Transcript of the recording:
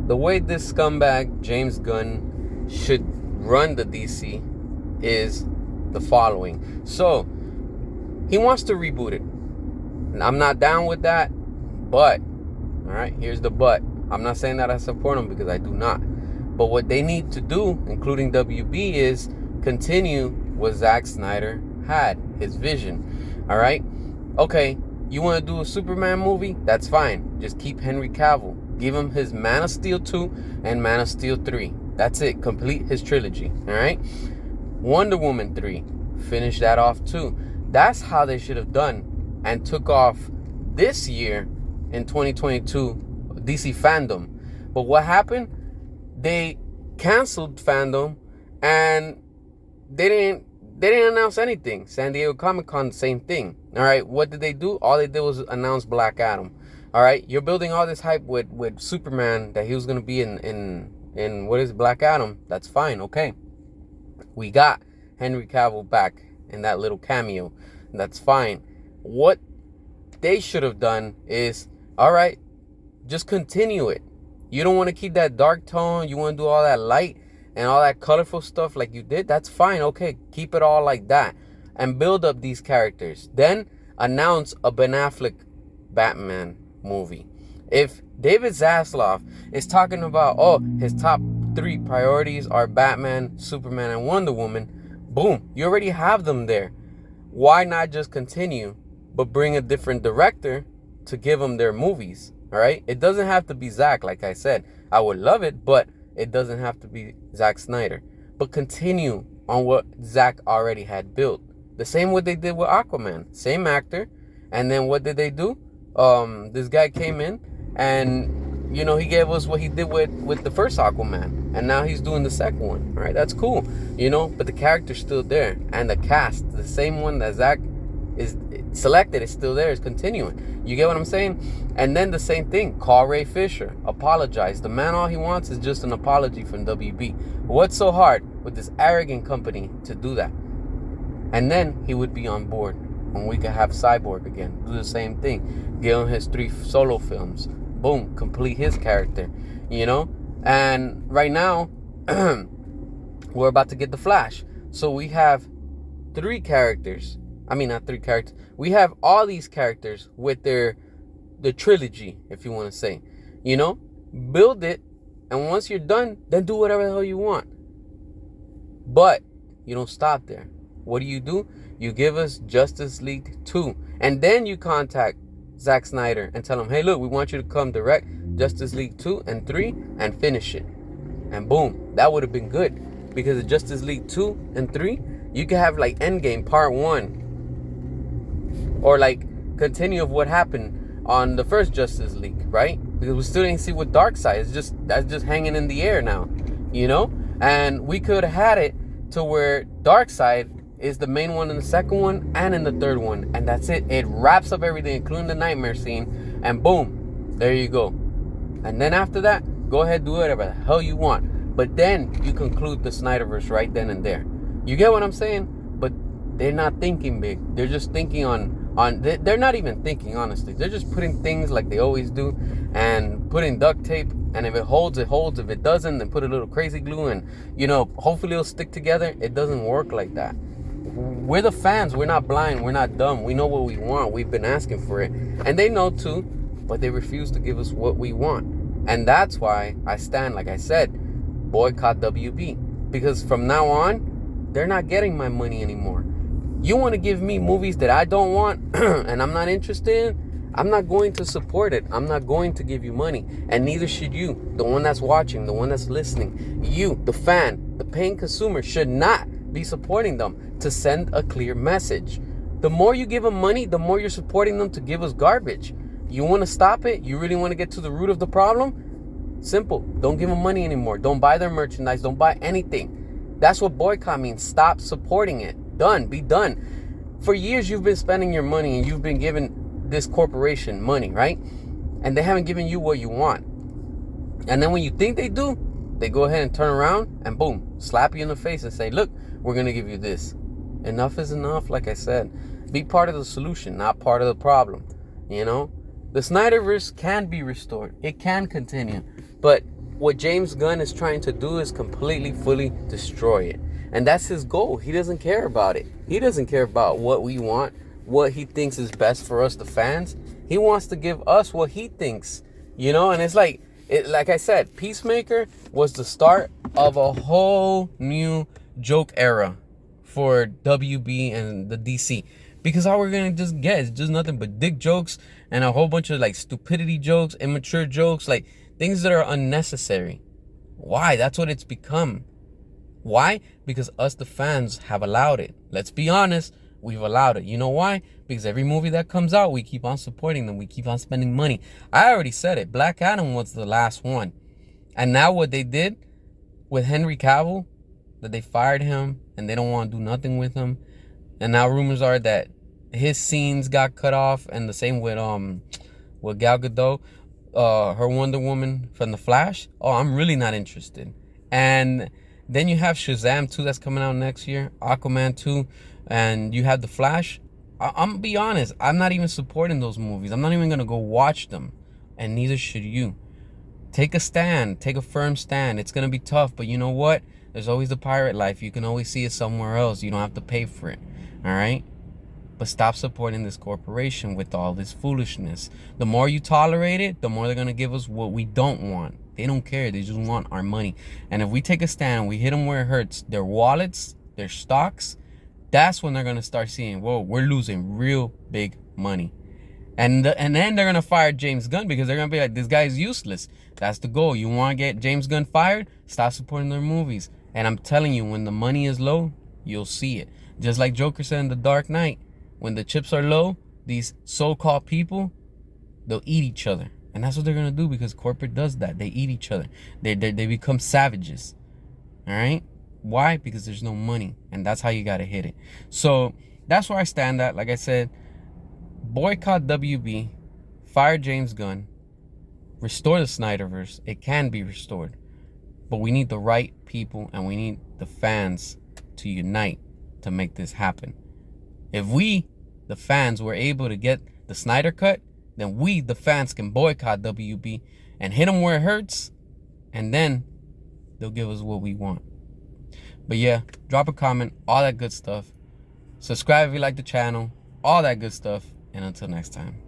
the way this scumbag, James Gunn, should run the DC is the following. So, he wants to reboot it. And I'm not down with that, but, alright, here's the but. I'm not saying that I support them because I do not. But what they need to do, including WB, is continue what Zack Snyder had, his vision. Alright? Okay, you want to do a Superman movie? That's fine. Just keep Henry Cavill. Give him his Man of Steel 2 and Man of Steel 3. That's it. Complete his trilogy. Alright? Wonder Woman 3. Finish that off too. That's how they should have done and took off this year in 2022 DC fandom. But what happened? They canceled fandom and they didn't announce anything. San Diego Comic-Con, same thing. All right, what did they do? All they did was announce Black Adam. All right, you're building all this hype with Superman that he was gonna be in what is Black Adam. That's fine, okay. We got Henry Cavill back in that little cameo. That's fine. What they should have done is, all right, just continue it. You don't want to keep that dark tone. You want to do all that light and all that colorful stuff like you did. That's fine. Okay, keep it all like that and build up these characters. Then announce a Ben Affleck Batman movie. If David Zaslav is talking about, oh, his top 3 priorities are Batman, Superman, and Wonder Woman, boom, you already have them there. Why not just continue, but bring a different director to give them their movies? All right, it doesn't have to be Zack, like I said. I would love it, but it doesn't have to be Zack Snyder. But continue on what Zack already had built. The same what they did with Aquaman. Same actor. And then what did they do? This guy came in and, you know, he gave us what he did with the first Aquaman. And now he's doing the second one. All right, that's cool. You know, but the character's still there. And the cast, the same one that Zack is selected, is still there, is continuing. You get what I'm saying? And then the same thing, call Ray Fisher, apologize. The man, all he wants is just an apology from WB. What's so hard with this arrogant company to do that? And then he would be on board when we could have Cyborg again. Do the same thing. Give him his 3 solo films. Boom, complete his character. You know? And right now, we're about to get the Flash. So we have 3 characters. I mean, not 3 characters. We have all these characters with the trilogy, if you want to say. You know? Build it, and once you're done, then do whatever the hell you want. But you don't stop there. What do? You give us Justice League 2. And then you contact Zack Snyder and tell him, hey, look, we want you to come direct Justice League 2 and 3 and finish it. And boom, that would have been good. Because of Justice League 2 and 3, you could have like Endgame Part 1. Or like continue of what happened on the first Justice League, right? Because we still didn't see what Darkseid is. That's just hanging in the air now, you know? And we could have had it to where Darkseid is the main one in the second one and in the third one. And that's it. It wraps up everything, including the nightmare scene. And boom, there you go. And then after that, go ahead, do whatever the hell you want. But then you conclude the Snyderverse right then and there. You get what I'm saying? But they're not thinking big. They're just thinking they're not even thinking, honestly. They're just putting things like they always do and putting duct tape. And if it holds, it holds. If it doesn't, then put a little crazy glue and, you know, hopefully it'll stick together. It doesn't work like that. We're the fans. We're not blind. We're not dumb. We know what we want. We've been asking for it. And they know too, but they refuse to give us what we want. And that's why I stand, like I said, boycott WB. Because from now on, they're not getting my money anymore. You want to give me movies that I don't want and I'm not interested in, I'm not going to support it. I'm not going to give you money. And neither should you, the one that's watching, the one that's listening. You, the fan, the paying consumer, should not be supporting them to send a clear message. The more you give them money, the more you're supporting them to give us garbage. You want to stop it? You really want to get to the root of the problem? Simple. Don't give them money anymore. Don't buy their merchandise. Don't buy anything. That's what boycott means. Stop supporting it. Done. Be done. For years, you've been spending your money and you've been giving this corporation money, right? And they haven't given you what you want. And then when you think they do, they go ahead and turn around and boom, slap you in the face and say, look, we're going to give you this. Enough is enough, like I said. Be part of the solution, not part of the problem. You know? The Snyderverse can be restored. It can continue. But what James Gunn is trying to do is completely, fully destroy it. And that's his goal. He doesn't care about it. He doesn't care about what we want, what he thinks is best for us, the fans. He wants to give us what he thinks, and it's like, like I said, Peacemaker was the start of a whole new joke era for WB and the DC. Because all we're going to just get is just nothing but dick jokes and a whole bunch of like stupidity jokes, immature jokes, like things that are unnecessary. Why? That's what it's become. Why? Because us, the fans, have allowed it. Let's be honest. We've allowed it. You know why? Because every movie that comes out, we keep on supporting them. We keep on spending money. I already said it. Black Adam was the last one. And now what they did with Henry Cavill, that they fired him and they don't want to do nothing with him. And now rumors are that his scenes got cut off, and the same with Gal Gadot, her Wonder Woman from The Flash. Oh, I'm really not interested. And then you have Shazam 2 that's coming out next year, Aquaman 2, and you have The Flash. I'm gonna be honest, I'm not even supporting those movies. I'm not even gonna go watch them, and neither should you. Take a stand, take a firm stand. It's gonna be tough, but you know what? There's always the pirate life. You can always see it somewhere else. You don't have to pay for it. All right? But stop supporting this corporation with all this foolishness. The more you tolerate it, the more they're going to give us what we don't want. They don't care. They just want our money. And if we take a stand, we hit them where it hurts, their wallets, their stocks, that's when they're going to start seeing, whoa, we're losing real big money. And then they're going to fire James Gunn, because they're going to be like, this guy is useless. That's the goal. You want to get James Gunn fired? Stop supporting their movies. And I'm telling you, when the money is low, you'll see it. Just like Joker said in The Dark Knight, when the chips are low, these so-called people, they'll eat each other. And that's what they're going to do, because corporate does that. They eat each other. They become savages. All right? Why? Because there's no money. And that's how you got to hit it. So that's where I stand at. Like I said, boycott WB, fire James Gunn, restore the Snyderverse. It can be restored. But we need the right people, and we need the fans to unite to make this happen. If we, the fans, were able to get the Snyder Cut, then we, the fans, can boycott WB and hit them where it hurts, and then they'll give us what we want. But yeah, drop a comment, all that good stuff. Subscribe if you like the channel, all that good stuff. And until next time.